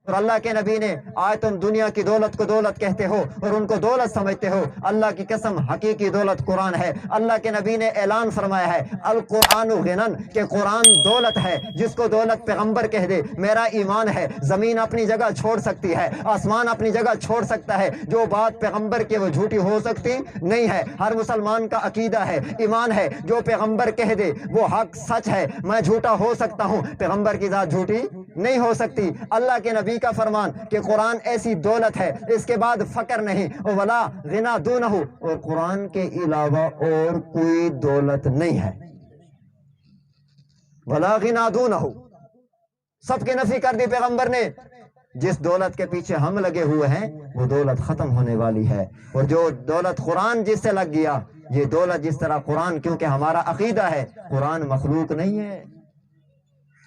اور اللہ کے نبی نے آج تم دنیا کی دولت کو دولت کہتے ہو اور ان کو دولت سمجھتے ہو، اللہ کی قسم حقیقی دولت قرآن ہے۔ اللہ کے نبی نے اعلان فرمایا ہے القرآن غنن، کہ قرآن دولت ہے۔ جس کو دولت پیغمبر کہہ دے، میرا ایمان ہے زمین اپنی جگہ چھوڑ سکتی ہے، آسمان اپنی جگہ چھوڑ سکتا ہے، جو بات پیغمبر کی وہ جھوٹی ہو سکتی نہیں ہے۔ ہر مسلمان کا عقیدہ ہے، ایمان ہے، جو پیغمبر کہہ دے وہ حق سچ ہے۔ میں جھوٹا ہو سکتا ہوں، پیغمبر کی ذات جھوٹی نہیں ہو سکتی۔ اللہ کے نبی کا فرمان کہ قرآن ایسی دولت ہے، اس کے بعد فقر نہیں، ولا غنا دونہ، اور قرآن کے علاوہ اور کوئی دولت نہیں ہے، ولا غنا دونہ، سب کی نفی کر دی پیغمبر نے۔ جس دولت کے پیچھے ہم لگے ہوئے ہیں وہ دولت ختم ہونے والی ہے، اور جو دولت قرآن جس سے لگ گیا، یہ دولت جس طرح قرآن، کیونکہ ہمارا عقیدہ ہے قرآن مخلوق نہیں ہے،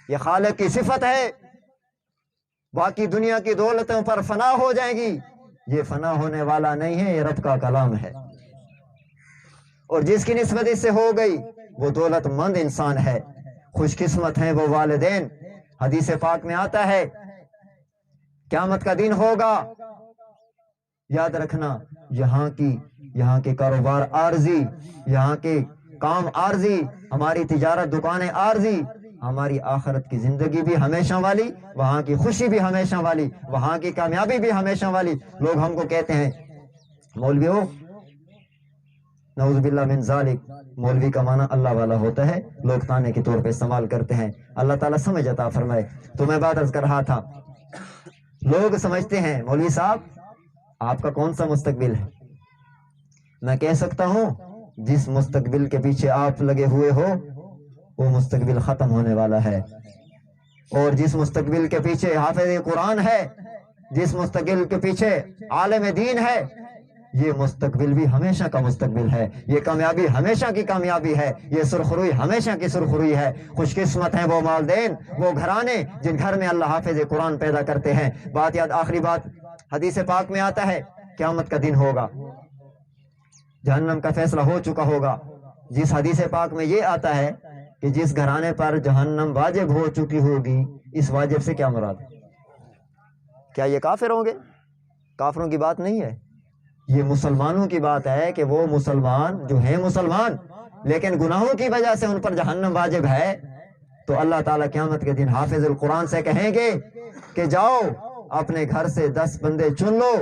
یہ خالق کی صفت ہے۔ باقی دنیا کی دولتوں پر فنا ہو جائیں گی، یہ فنا ہونے والا نہیں ہے، یہ رب کا کلام ہے، اور جس کی نسبت اس سے ہو گئی وہ دولت مند انسان ہے، خوش قسمت ہیں وہ والدین۔ حدیث پاک میں آتا ہے قیامت کا دن ہوگا، یاد رکھنا یہاں کے کاروبار عارضی، یہاں کے کام عارضی، ہماری تجارت دکانیں عارضی، ہماری آخرت کی زندگی بھی ہمیشہ والی، وہاں کی خوشی بھی ہمیشہ والی، وہاں کی کامیابی بھی ہمیشہ والی۔ لوگ ہم کو کہتے ہیں مولویوں، نعوذ باللہ من ذالک، مولوی کا معنی اللہ والا ہوتا ہے، لوگ تانے کے طور پہ استعمال کرتے ہیں، اللہ تعالیٰ سمجھ عطا فرمائے۔ تو میں بات عرض کر رہا تھا، لوگ سمجھتے ہیں مولوی صاحب آپ کا کون سا مستقبل ہے؟ میں کہہ سکتا ہوں جس مستقبل کے پیچھے آپ لگے ہوئے ہو وہ مستقبل ختم ہونے والا ہے، اور جس مستقبل کے پیچھے حافظ قرآن ہے، جس مستقبل کے پیچھے عالم دین ہے، یہ مستقبل بھی ہمیشہ کا مستقبل ہے، یہ کامیابی ہمیشہ کی کامیابی ہے، یہ سرخروئی ہمیشہ کی سرخروئی ہے۔ خوش قسمت ہیں وہ والدین، وہ گھرانے جن گھر میں اللہ حافظ قرآن پیدا کرتے ہیں۔ بات یاد، آخری بات، حدیث پاک میں آتا ہے قیامت کا دن ہوگا، جہنم کا فیصلہ ہو چکا ہوگا۔ جس حدیث پاک میں یہ آتا ہے کہ جس گھرانے پر جہنم واجب ہو چکی ہوگی، اس واجب سے کیا مراد ہے؟ کیا یہ کافر ہوں گے؟ کافروں کی بات نہیں ہے، یہ مسلمانوں کی بات ہے کہ وہ مسلمان جو ہیں مسلمان لیکن گناہوں کی وجہ سے ان پر جہنم واجب ہے، تو اللہ تعالیٰ قیامت کے دن حافظ القرآن سے کہیں گے کہ جاؤ اپنے گھر سے 10 بندے چن لو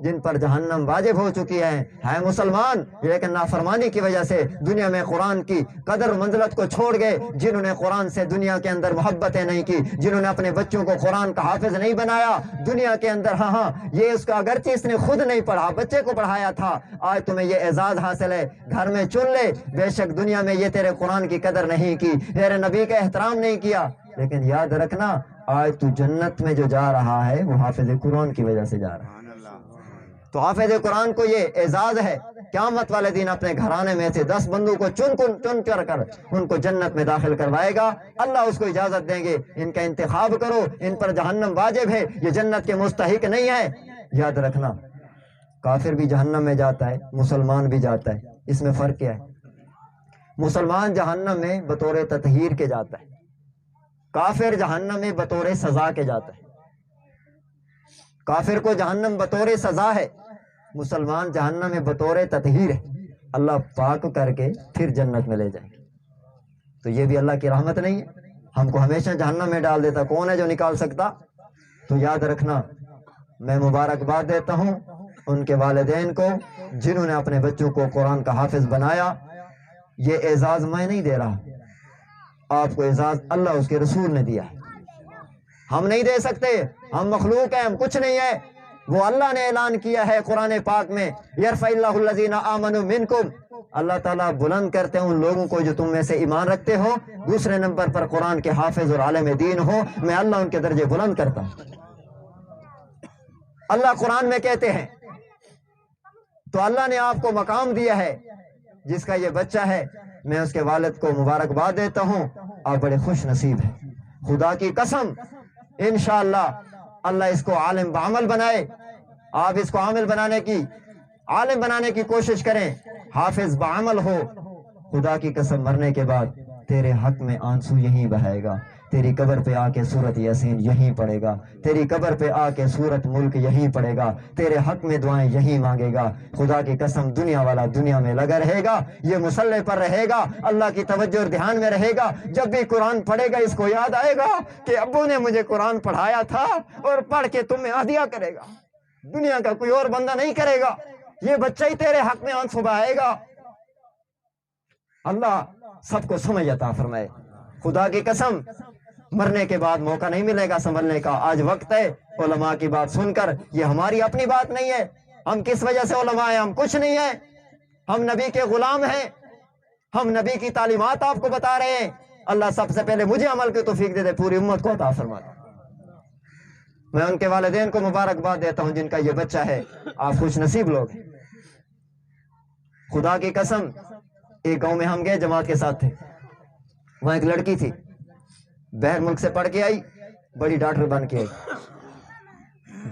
جن پر جہنم واجب ہو چکی ہے مسلمان، لیکن نافرمانی کی وجہ سے دنیا میں قرآن کی قدر منزلت کو چھوڑ گئے، جنہوں نے قرآن سے دنیا کے اندر محبتیں نہیں کی، جنہوں نے اپنے بچوں کو قرآن کا حافظ نہیں بنایا دنیا کے اندر۔ ہاں یہ اس کا اگرچہ اس نے خود نہیں پڑھا، بچے کو پڑھایا تھا، آج تمہیں یہ اعزاز حاصل ہے، گھر میں چن لے، بے شک دنیا میں یہ تیرے قرآن کی قدر نہیں کی، تیرے نبی کا احترام نہیں کیا، لیکن یاد رکھنا آج تو جنت میں جو جا رہا ہے وہ حافظ قرآن کی وجہ سے جا رہا ہے۔ تو حافظ قرآن کو یہ اعزاز ہے، قیامت والے دن اپنے گھرانے میں سے 10 بندوں کو چن کر ان کو جنت میں داخل کروائے گا، اللہ اس کو اجازت دیں گے ان کا انتخاب کرو، ان پر جہنم واجب ہے، یہ جنت کے مستحق نہیں ہے۔ یاد رکھنا کافر بھی جہنم میں جاتا ہے، مسلمان بھی جاتا ہے، اس میں فرق کیا ہے؟ مسلمان جہنم میں بطور تطہیر کے جاتا ہے، کافر جہنم میں بطور سزا کے جاتا ہے۔ کافر کو جہنم بطور سزا ہے، مسلمان جہنم میں بطور تطہیر ہے، اللہ پاک کر کے پھر جنت میں لے جائیں گے۔ تو یہ بھی اللہ کی رحمت نہیں ہے، ہم کو ہمیشہ جہنم میں ڈال دیتا، کون ہے جو نکال سکتا؟ تو یاد رکھنا میں مبارکباد دیتا ہوں ان کے والدین کو جنہوں نے اپنے بچوں کو قرآن کا حافظ بنایا۔ یہ اعزاز میں نہیں دے رہا، آپ کو اعزاز اللہ اس کے رسول نے دیا ہے، ہم نہیں دے سکتے، ہم مخلوق ہیں، ہم کچھ نہیں ہے، وہ اللہ نے اعلان کیا ہے قرآن پاک میں یرفع اللہ الذین آمنوا منکم، اللہ تعالیٰ بلند کرتے ہیں ان لوگوں کو جو تم میں سے ایمان رکھتے ہو، دوسرے نمبر پر قرآن کے حافظ اور عالم دین ہو، میں اللہ ان کے درجے بلند کرتا ہوں، اللہ قرآن میں کہتے ہیں۔ تو اللہ نے آپ کو مقام دیا ہے، جس کا یہ بچہ ہے میں اس کے والد کو مبارکباد دیتا ہوں، آپ بڑے خوش نصیب ہیں، خدا کی قسم انشاءاللہ اللہ اس کو عالم بعمل بنائے، آپ اس کو عالم بنانے کی کوشش کریں، حافظ بعمل ہو، خدا کی قسم مرنے کے بعد تیرے حق میں آنسو یہی بہائے گا، تیری قبر پہ آ کے سورت یاسین یہیں پڑھے گا، تیری قبر پہ آ کے سورت ملک یہیں پڑھے گا، تیرے حق میں دعائیں یہیں مانگے گا۔ خدا کی قسم دنیا والا دنیا میں لگا رہے گا، یہ مصلے پر رہے گا، اللہ کی توجہ اور دھیان میں رہے گا۔ جب بھی قرآن پڑھے گا اس کو یاد آئے گا کہ ابو نے مجھے قرآن پڑھایا تھا اور پڑھ کے تمہیں عطیہ کرے گا، دنیا کا کوئی اور بندہ نہیں کرے گا، یہ بچہ ہی تیرے حق میں آنسو بہائے گا۔ اللہ سب کو سمجھ عطا فرمائے۔ خدا کی قسم مرنے کے بعد موقع نہیں ملے گا سنبھلنے کا، آج وقت ہے علماء کی بات سن کر، یہ ہماری اپنی بات نہیں ہے، ہم کس وجہ سے علماء ہیں، ہم کچھ نہیں ہیں، ہم نبی کے غلام ہیں، ہم نبی کی تعلیمات آپ کو بتا رہے ہیں۔ اللہ سب سے پہلے مجھے عمل کی توفیق دے دے، پوری امت کو عطا فرما دے۔ میں ان کے والدین کو مبارکباد دیتا ہوں جن کا یہ بچہ ہے، آپ خوش نصیب لوگ ہیں۔ خدا کی قسم ایک گاؤں میں ہم گئے، جماعت کے ساتھ تھے، وہاں ایک لڑکی تھی، باہر ملک سے پڑھ کے آئی، بڑی ڈاکٹر بن کے آئی۔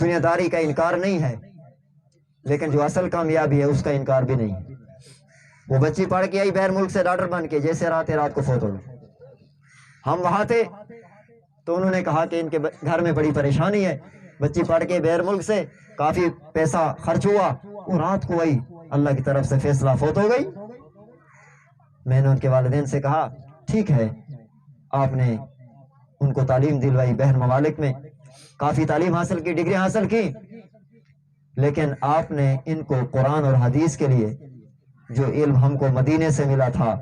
دنیا داری کا انکار نہیں ہے، لیکن جو اصل کامیابی ہے اس کا انکار بھی نہیں ہے۔ وہ بچی پڑھ کے آئی باہر ملک سے ڈاکٹر بن کے، جیسے رات کو فوت ہو گئی۔ ہم وہاں تھے تو انہوں نے کہا کہ ان کے گھر میں بڑی پریشانی ہے، بچی پڑھ کے باہر ملک سے کافی پیسہ خرچ ہوا، وہ رات کو آئی، اللہ کی طرف سے فیصلہ، فوت ہو گئی۔ میں نے ان کے والدین سے کہا ٹھیک ہے، آپ نے ان کو تعلیم دلوائی، باہر ممالک میں کافی تعلیم حاصل کی، ڈگری حاصل کی، لیکن آپ نے ان کو قرآن اور حدیث کے لیے جو علم ہم کو مدینے سے ملا تھا،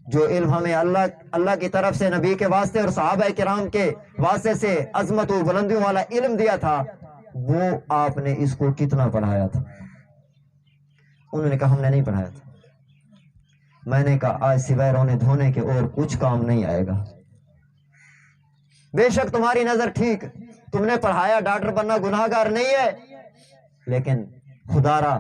جو علم ہمیں اللہ کی طرف سے نبی کے واسطے اور صحابہ کرام کے واسطے سے عظمت و بلندیوں والا علم دیا تھا، وہ آپ نے اس کو کتنا پڑھایا تھا؟ انہوں نے کہا ہم نے نہیں پڑھایا تھا۔ میں نے کہا آج سوائے رونے دھونے کے اور کچھ کام نہیں آئے گا۔ بے شک تمہاری نظر ٹھیک، تم نے پڑھایا، ڈاکٹر بننا گناہ گار نہیں ہے، لیکن خدا را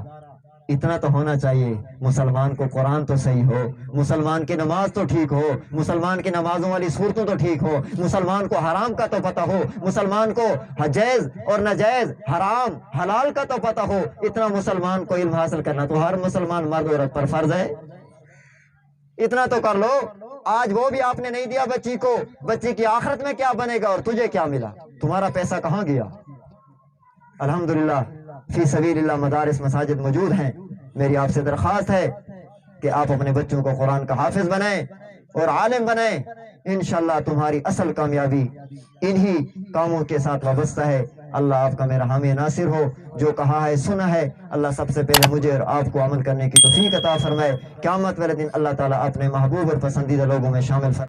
اتنا تو ہونا چاہیے، مسلمان کو قرآن تو صحیح ہو، مسلمان کی نماز تو ٹھیک ہو، مسلمان کی نمازوں والی صورتوں تو ٹھیک ہو، مسلمان کو حرام کا تو پتہ ہو، مسلمان کو جائز اور ناجائز، حرام حلال کا تو پتہ ہو۔ اتنا مسلمان کو علم حاصل کرنا تو ہر مسلمان مرد عورت پر فرض ہے، اتنا تو کر لو۔ آج وہ بھی آپ نے نہیں دیا بچی کو، بچی کی آخرت میں کیا بنے گا اور تجھے کیا ملا؟ تمہارا پیسہ کہاں گیا؟ الحمدللہ فی سبیل اللہ مدارس مساجد موجود ہیں۔ میری آپ سے درخواست ہے کہ آپ اپنے بچوں کو قرآن کا حافظ بنائیں اور عالم بنائیں، انشاءاللہ تمہاری اصل کامیابی انہی کاموں کے ساتھ وابستہ ہے۔ اللہ آپ کا میرا حامی ناصر ہو، جو کہا ہے سنا ہے، اللہ سب سے پہلے مجھے اور آپ کو عمل کرنے کی توفیق عطا فرمائے۔ قیامت والے دن اللہ تعالیٰ اپنے محبوب اور پسندیدہ لوگوں میں شامل فرمائے۔